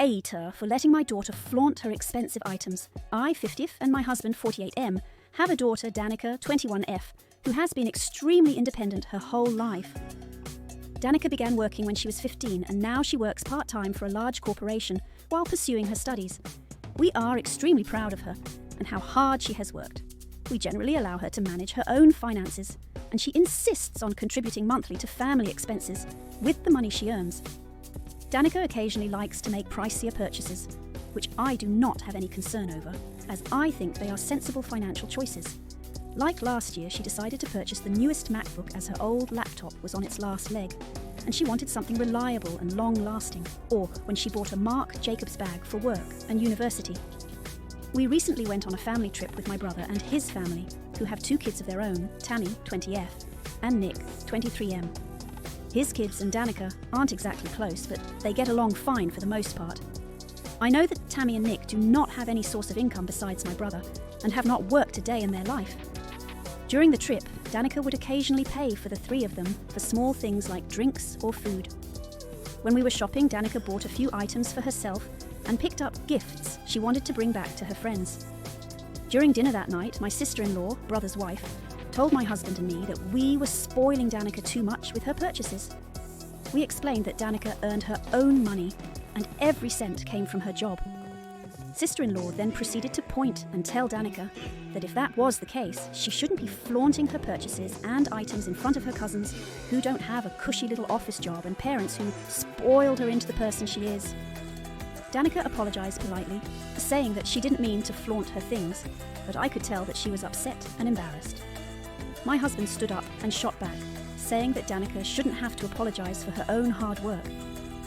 ATA for letting my daughter flaunt her expensive items. I, 50th, and my husband, 48M, have a daughter, Danica, 21F, who has been extremely independent her whole life. Danica began working when she was 15, and now she works part-time for a large corporation while pursuing her studies. We are extremely proud of her and how hard she has worked. We generally allow her to manage her own finances, and she insists on contributing monthly to family expenses with the money she earns. Danica occasionally likes to make pricier purchases, which I do not have any concern over, as I think they are sensible financial choices. Like last year, she decided to purchase the newest MacBook as her old laptop was on its last leg, and she wanted something reliable and long-lasting, or when she bought a Marc Jacobs bag for work and university. We recently went on a family trip with my brother and his family, who have 2 kids of their own, Tammy, 20F, and Nick, 23M. His kids and Danica aren't exactly close, but they get along fine for the most part. I know that Tammy and Nick do not have any source of income besides my brother, and have not worked a day in their life. During the trip, Danica would occasionally pay for the 3 of them for small things like drinks or food. When we were shopping, Danica bought a few items for herself and picked up gifts she wanted to bring back to her friends. During dinner that night, my sister-in-law, brother's wife, told my husband and me that we were spoiling Danica too much with her purchases. We explained that Danica earned her own money and every cent came from her job. Sister-in-law then proceeded to point and tell Danica that if that was the case, she shouldn't be flaunting her purchases and items in front of her cousins who don't have a cushy little office job and parents who spoiled her into the person she is. Danica apologised politely, saying that she didn't mean to flaunt her things, but I could tell that she was upset and embarrassed. My husband stood up and shot back, saying that Danica shouldn't have to apologise for her own hard work.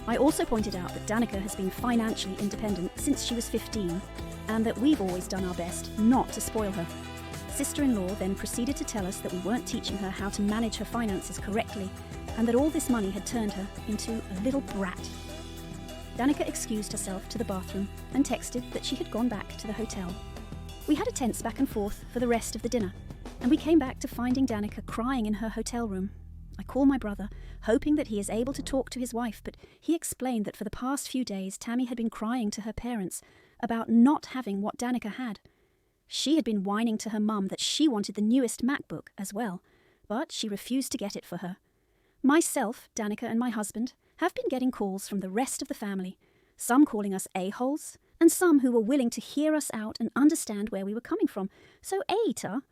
I also pointed out that Danica has been financially independent since she was 15, and that we've always done our best not to spoil her. Sister-in-law then proceeded to tell us that we weren't teaching her how to manage her finances correctly, and that all this money had turned her into a little brat. Danica excused herself to the bathroom and texted that she had gone back to the hotel. We had a tense back and forth for the rest of the dinner, and we came back to finding Danica crying in her hotel room. I call my brother, hoping that he is able to talk to his wife, but he explained that for the past few days Tammy had been crying to her parents about not having what Danica had. She had been whining to her mum that she wanted the newest MacBook as well, but she refused to get it for her. Myself, Danica and my husband have been getting calls from the rest of the family, some calling us a-holes, and some who were willing to hear us out and understand where we were coming from. So, ATA,